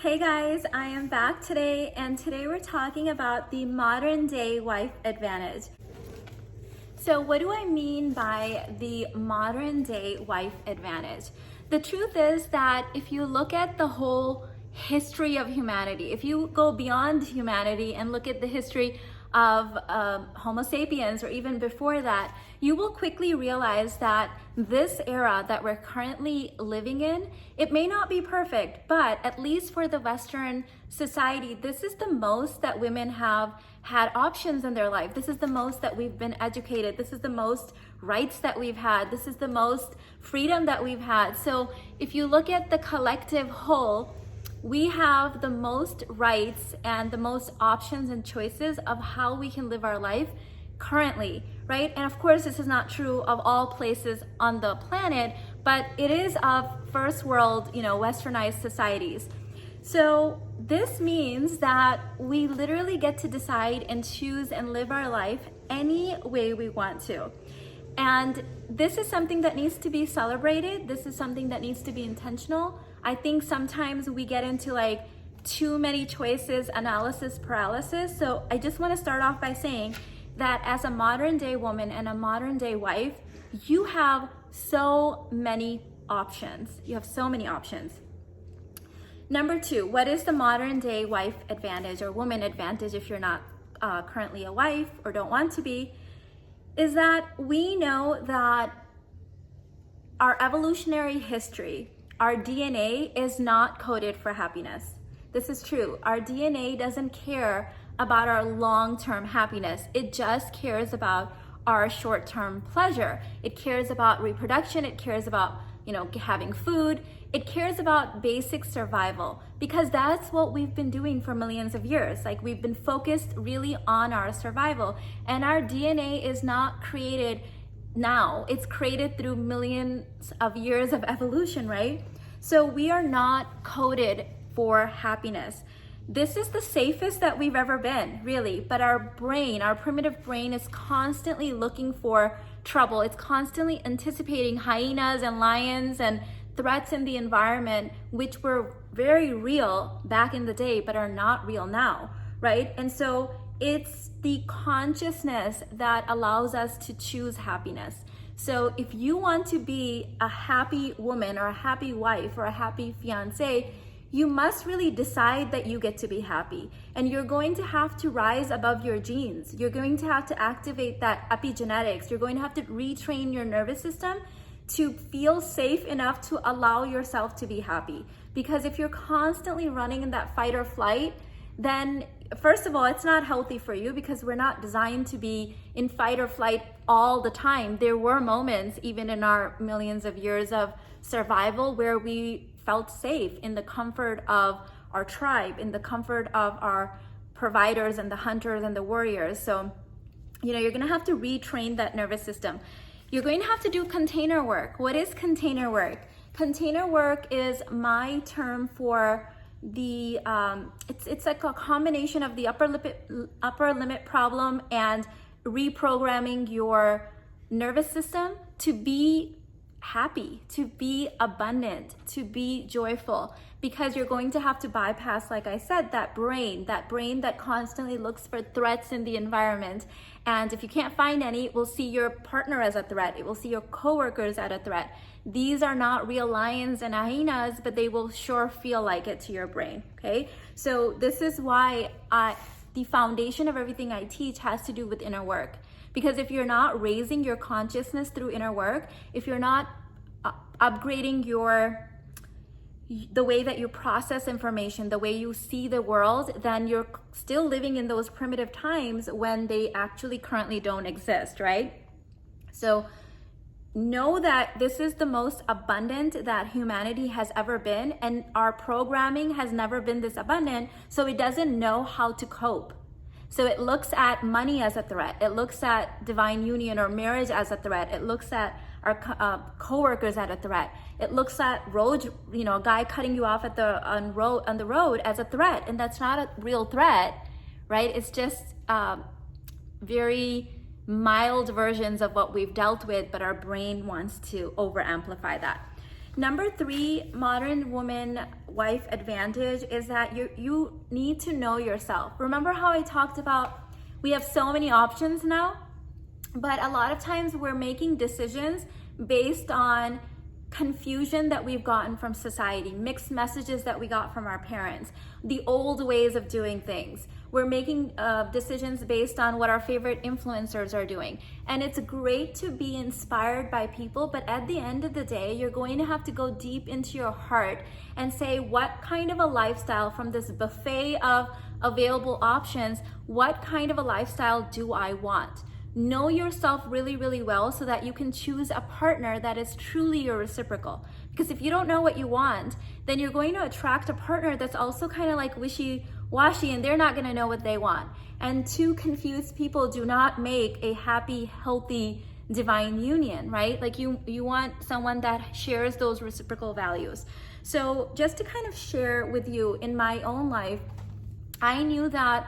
Hey guys, I am back today, and today we're talking about the modern day wife advantage. So what do I mean by the modern day wife advantage? The truth is that if you look at the whole history of humanity, if you go beyond humanity and look at the history of Homo sapiens or even before that, you will quickly realize that this era that we're currently living in, it may not be perfect, but at least for the Western society, this is the most that women have had options in their life. This is the most that we've been educated. This is the most rights that we've had. This is the most freedom that we've had. So if you look at the collective whole, we have the most rights and the most options and choices of how we can live our life currently, right? And of course, this is not true of all places on the planet, but it is of first world, westernized societies. So this means that we literally get to decide and choose and live our life any way we want to. And this is something that needs to be celebrated. This is something that needs to be intentional. I think sometimes we get into like too many choices, analysis paralysis. So I just want to start off by saying that as a modern day woman and a modern day wife, you have so many options. You have so many options. Number two, what is the modern day wife advantage or woman advantage if you're not currently a wife or don't want to be? Is that we know that our evolutionary history, our DNA is not coded for happiness. This is true. Our DNA doesn't care about our long-term happiness. It just cares about our short-term pleasure. It cares about reproduction. It cares about, having food. It cares about basic survival because that's what we've been doing for millions of years. Like we've been focused really on our survival, and our DNA is not created now. It's created through millions of years of evolution, right? So we are not coded for happiness. This is the safest that we've ever been, really. But our brain, our primitive brain, is constantly looking for trouble. It's constantly anticipating hyenas and lions and threats in the environment, which were very real back in the day, but are not real now, right? And so it's the consciousness that allows us to choose happiness. So if you want to be a happy woman or a happy wife or a happy fiance, you must really decide that you get to be happy. And you're going to have to rise above your genes. You're going to have to activate that epigenetics. You're going to have to retrain your nervous system to feel safe enough to allow yourself to be happy. Because if you're constantly running in that fight or flight, then first of all, it's not healthy for you because we're not designed to be in fight or flight all the time. There were moments, even in our millions of years of survival, where we felt safe in the comfort of our tribe, in the comfort of our providers and the hunters and the warriors. So, you're gonna have to retrain that nervous system. You're going to have to do container work. What is container work? Container work is my term for the, it's like a combination of the upper limit problem and reprogramming your nervous system to be happy, to be abundant, to be joyful, because you're going to have to bypass, like I said, that brain that constantly looks for threats in the environment. And if you can't find any, it will see your partner as a threat. It will see your coworkers as a threat. These are not real lions and hyenas, but they will sure feel like it to your brain, okay? So this is why the foundation of everything I teach has to do with inner work. Because if you're not raising your consciousness through inner work, if you're not upgrading the way that you process information, the way you see the world, then you're still living in those primitive times when they actually currently don't exist, right? So know that this is the most abundant that humanity has ever been, and our programming has never been this abundant, so it doesn't know how to cope. So it looks at money as a threat. It looks at divine union or marriage as a threat. It looks at our coworkers as a threat. It looks at a guy cutting you off on the road as a threat, and that's not a real threat, right? It's just very mild versions of what we've dealt with, but our brain wants to over amplify that. Number 3 modern woman wife advantage is that you need to know yourself. Remember how I talked about we have so many options now, but a lot of times we're making decisions based on confusion that we've gotten from society, mixed messages that we got from our parents, the old ways of doing things. We're making decisions based on what our favorite influencers are doing. And it's great to be inspired by people, but at the end of the day, you're going to have to go deep into your heart and say, what kind of a lifestyle from this buffet of available options, what kind of a lifestyle do I want? Know yourself really, really well so that you can choose a partner that is truly your reciprocal. Because if you don't know what you want, then you're going to attract a partner that's also kind of like wishy-washy, and they're not going to know what they want. And two confused people do not make a happy, healthy, divine union, right? Like you want someone that shares those reciprocal values. So just to kind of share with you, in my own life, I knew that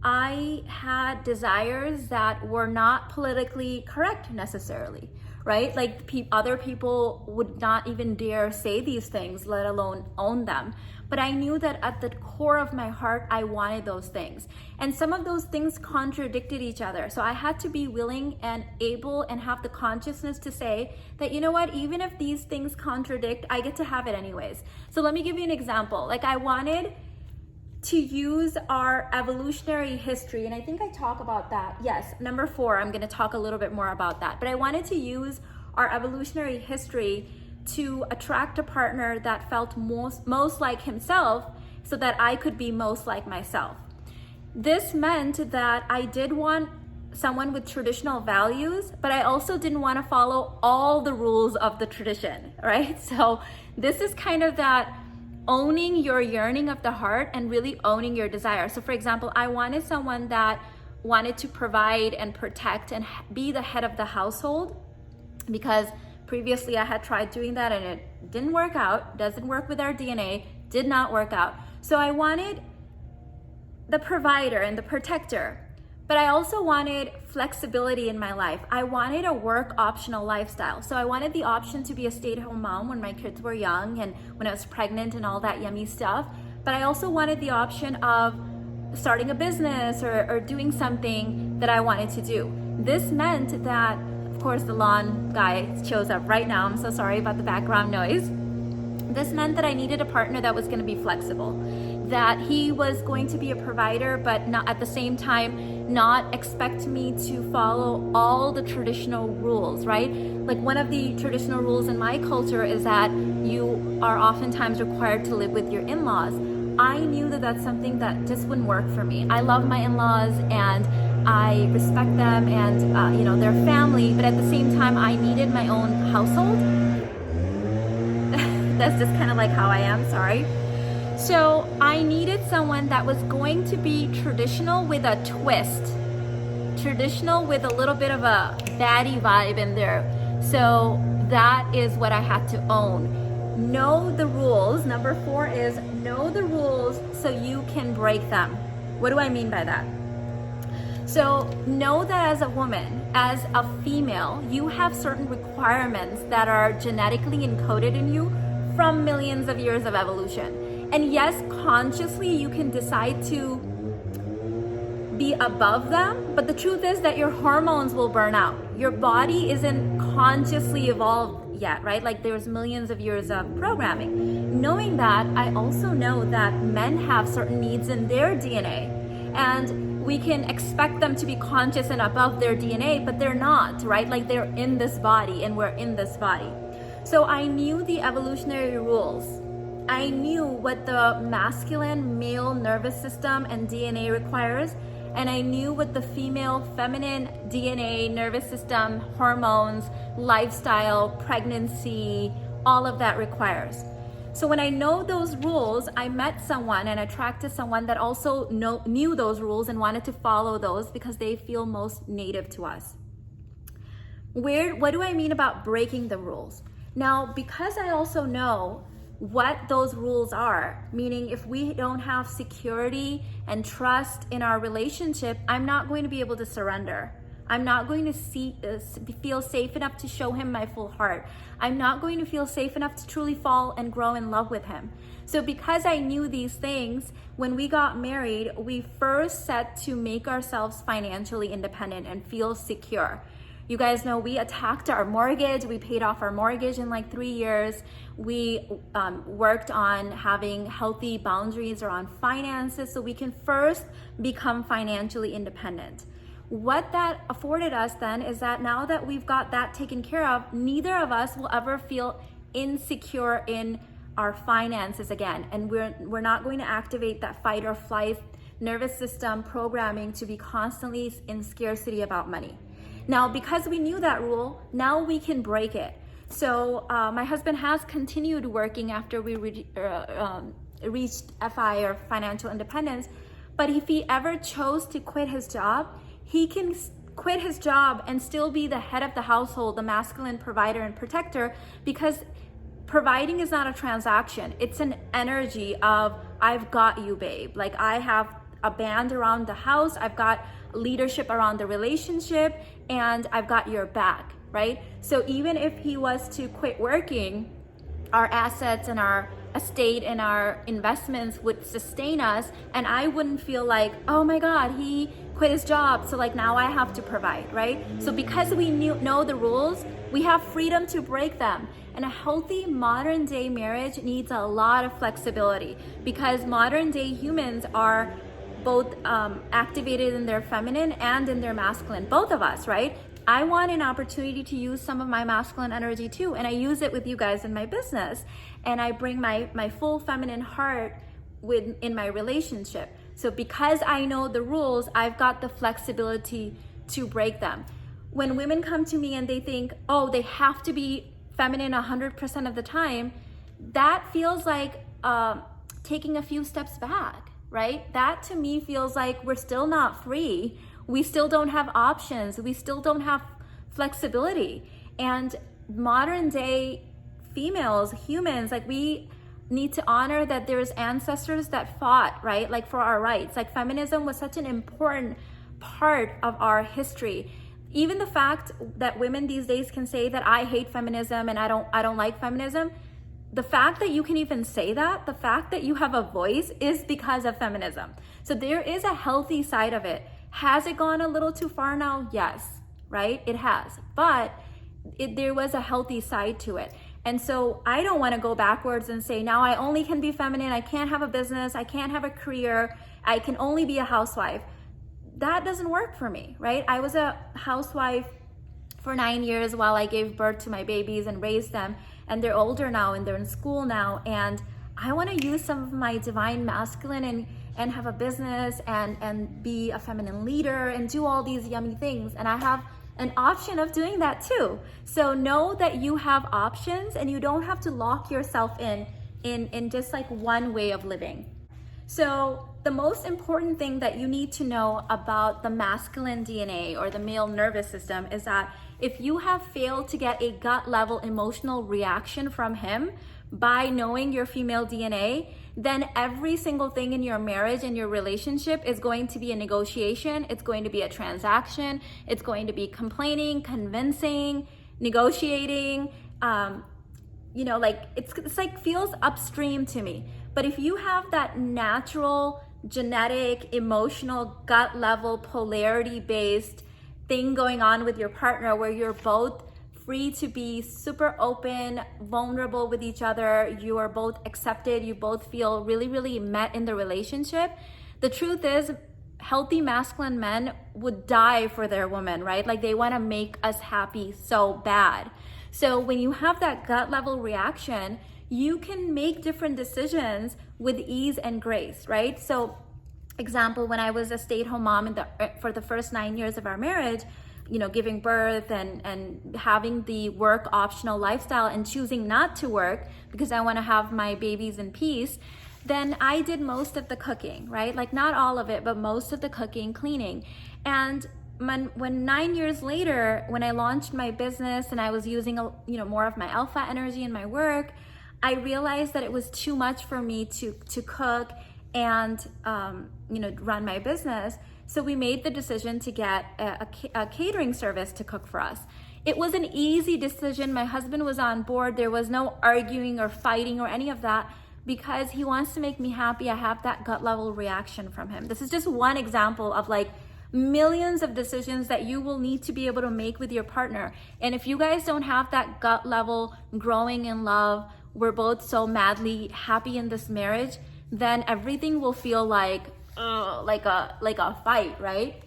I had desires that were not politically correct necessarily, right? Like other people would not even dare say these things, let alone own them. But I knew that at the core of my heart, I wanted those things. And some of those things contradicted each other. So I had to be willing and able and have the consciousness to say that, you know what, even if these things contradict, I get to have it anyways. So let me give you an example. Like I wanted to use our evolutionary history, and I think I talk about that. Yes, number 4, I'm going to talk a little bit more about that. But I wanted to use our evolutionary history to attract a partner that felt most like himself so that I could be most like myself. This meant that I did want someone with traditional values, but I also didn't want to follow all the rules of the tradition, right? So this is kind of that owning your yearning of the heart and really owning your desire. So for example, I wanted someone that wanted to provide and protect and be the head of the household, because previously I had tried doing that and it didn't work out, doesn't work with our DNA, did not work out. So I wanted the provider and the protector, but I also wanted flexibility in my life. I wanted a work optional lifestyle. So I wanted the option to be a stay-at-home mom when my kids were young and when I was pregnant and all that yummy stuff. But I also wanted the option of starting a business or doing something that I wanted to do. This meant that, of course, the lawn guy shows up right now. I'm so sorry about the background noise. This meant that I needed a partner that was going to be flexible, that he was going to be a provider, but not at the same time not expect me to follow all the traditional rules, right? Like one of the traditional rules in my culture is that you are oftentimes required to live with your in-laws. I knew that that's something that just wouldn't work for me. I love my in-laws and I respect them and their family, but at the same time I needed my own household. That's just kind of like how I am, sorry. So I needed someone that was going to be traditional with a twist, traditional with a little bit of a baddie vibe in there. So that is what I had to own. Know the rules. Number 4 is know the rules so you can break them. What do I mean by that? So know that as a woman, as a female, you have certain requirements that are genetically encoded in you from millions of years of evolution. And yes, consciously you can decide to be above them, but the truth is that your hormones will burn out. Your body isn't consciously evolved yet, right? Like there's millions of years of programming. Knowing that, I also know that men have certain needs in their DNA, and we can expect them to be conscious and above their DNA, but they're not, right? Like they're in this body and we're in this body. So I knew the evolutionary rules. I knew what the masculine male nervous system and DNA requires, and I knew what the female feminine DNA, nervous system, hormones, lifestyle, pregnancy, all of that requires. So when I know those rules, I met someone and attracted someone that also knew those rules and wanted to follow those because they feel most native to us. What do I mean about breaking the rules? Now, because I also know what those rules are, meaning if we don't have security and trust in our relationship, I'm not going to be able to surrender. I'm not going to feel safe enough to show him my full heart. I'm not going to feel safe enough to truly fall and grow in love with him. So because I knew these things, when we got married, we first set to make ourselves financially independent and feel secure. You guys know we attacked our mortgage. We paid off our mortgage in like 3 years. We worked on having healthy boundaries around finances so we can first become financially independent. What that afforded us then is that now that we've got that taken care of, neither of us will ever feel insecure in our finances again. And we're not going to activate that fight or flight nervous system programming to be constantly in scarcity about money. Now, because we knew that rule, now we can break it. So my husband has continued working after we reached FI or financial independence. But if he ever chose to quit his job, he can quit his job and still be the head of the household, the masculine provider and protector, because providing is not a transaction. It's an energy of, I've got you, babe. Like, I have a band around the house, I've got leadership around the relationship, and I've got your back, right? So even if he was to quit working, our assets and our estate and our investments would sustain us, and I wouldn't feel like, oh my God, he quit his job, so like now I have to provide, right? So because we know the rules, we have freedom to break them. And a healthy modern day marriage needs a lot of flexibility, because modern day humans are both activated in their feminine and in their masculine, both of us, right? I want an opportunity to use some of my masculine energy too, and I use it with you guys in my business, and I bring my full feminine heart in my relationship. So because I know the rules, I've got the flexibility to break them. When women come to me and they think, oh, they have to be feminine 100% of the time, that feels like taking a few steps back, right? That to me feels like we're still not free. We still don't have options. We still don't have flexibility. And modern day females, humans, like, we need to honor that there's ancestors that fought, right? Like, for our rights. Like, feminism was such an important part of our history. Even the fact that women these days can say that I hate feminism and I don't like feminism, the fact that you can even say that, the fact that you have a voice, is because of feminism. So there is a healthy side of it. Has it gone a little too far now? Yes, right? It has. But there was a healthy side to it. And so I don't want to go backwards and say, now I only can be feminine. I can't have a business. I can't have a career. I can only be a housewife. That doesn't work for me, right? I was a housewife for 9 years while I gave birth to my babies and raised them. And they're older now and they're in school now. And I want to use some of my divine masculine and have a business and be a feminine leader and do all these yummy things. And I have an option of doing that too. So know that you have options and you don't have to lock yourself in just like one way of living. So the most important thing that you need to know about the masculine DNA or the male nervous system is that if you have failed to get a gut level emotional reaction from him by knowing your female DNA, then every single thing in your marriage and your relationship is going to be a negotiation. It's going to be a transaction. It's going to be complaining, convincing, negotiating. Like it's like feels upstream to me. But if you have that natural, genetic, emotional, gut level, polarity based thing going on with your partner where you're both free to be super open, vulnerable with each other, you are both accepted, you both feel really, really met in the relationship. The truth is, healthy masculine men would die for their woman, right? Like, they want to make us happy so bad. So when you have that gut level reaction, you can make different decisions with ease and grace, right? So example, when I was a stay-at-home mom for the first 9 years of our marriage, giving birth and having the work optional lifestyle and choosing not to work because I want to have my babies in peace, then I did most of the cooking, right? Like, not all of it, but most of the cooking, cleaning. And when 9 years later, when I launched my business and I was using more of my alpha energy in my work, I realized that it was too much for me to cook and run my business. So we made the decision to get a catering service to cook for us. It was an easy decision. My husband was on board. There was no arguing or fighting or any of that, because he wants to make me happy. I have that gut level reaction from him. This is just one example of like millions of decisions that you will need to be able to make with your partner. And if you guys don't have that gut level growing in love, we're both so madly happy in this marriage, then everything will feel like a fight, right?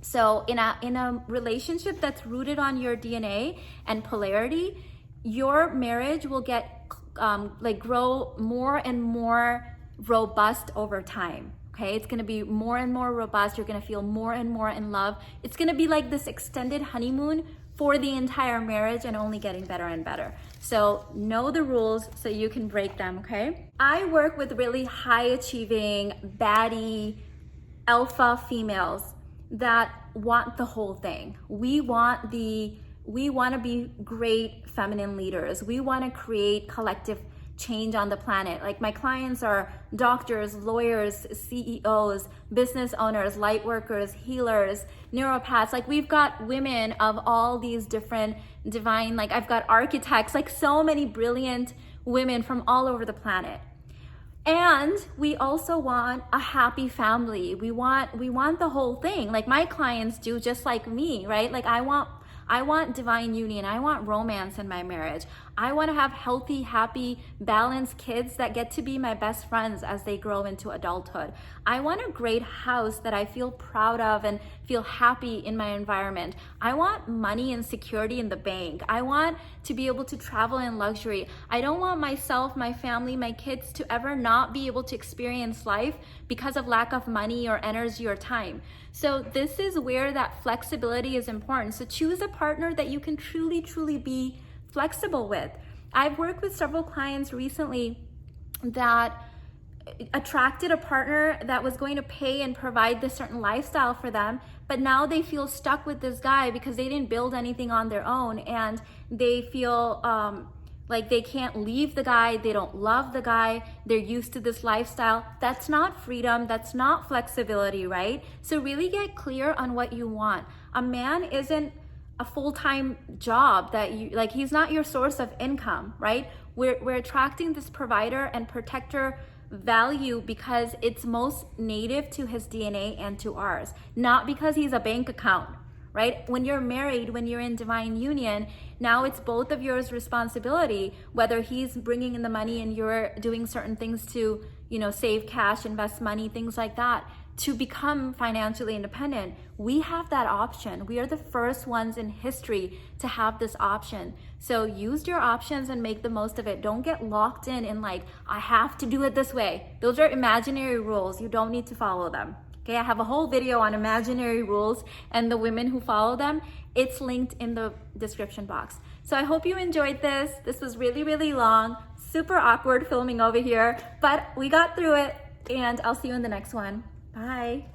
So in a relationship that's rooted on your DNA and polarity, your marriage will get grow more and more robust over time. Okay, it's gonna be more and more robust. You're gonna feel more and more in love. It's gonna be like this extended honeymoon for the entire marriage, and only getting better and better. So know the rules so you can break them, okay? I work with really high achieving, baddie, alpha females that want the whole thing. We want to be great feminine leaders. We want to create collective change on the planet. Like, my clients are doctors, lawyers, CEOs, business owners, light workers, healers, neuropaths. Like, we've got women of all these different divine, like I've got architects, like so many brilliant women from all over the planet. And we also want a happy family. We want the whole thing. Like my clients do, just like me, right? Like I want divine union. I want romance in my marriage. I want to have healthy, happy, balanced kids that get to be my best friends as they grow into adulthood. I want a great house that I feel proud of and feel happy in my environment. I want money and security in the bank. I want to be able to travel in luxury. I don't want myself, my family, my kids to ever not be able to experience life because of lack of money or energy or time. So this is where that flexibility is important. So choose a partner that you can truly, truly be flexible with. I've worked with several clients recently that attracted a partner that was going to pay and provide this certain lifestyle for them, but now they feel stuck with this guy because they didn't build anything on their own, and they feel like they can't leave the guy, they don't love the guy, they're used to this lifestyle. That's not freedom, that's not flexibility, right? So really get clear on what you want. A man isn't a full-time job that you, like, he's not your source of income, right? We're attracting this provider and protector value because it's most native to his DNA and to ours, not because he's a bank account, right? When you're married, when you're in divine union, now it's both of yours responsibility, whether he's bringing in the money and you're doing certain things to, save cash, invest money, things like that, to become financially independent. We have that option. We are the first ones in history to have this option. So use your options and make the most of it. Don't get locked in like, I have to do it this way. Those are imaginary rules. You don't need to follow them. Okay, I have a whole video on imaginary rules and the women who follow them. It's linked in the description box. So I hope you enjoyed this. This was really, really long, super awkward filming over here, but we got through it, and I'll see you in the next one. Bye.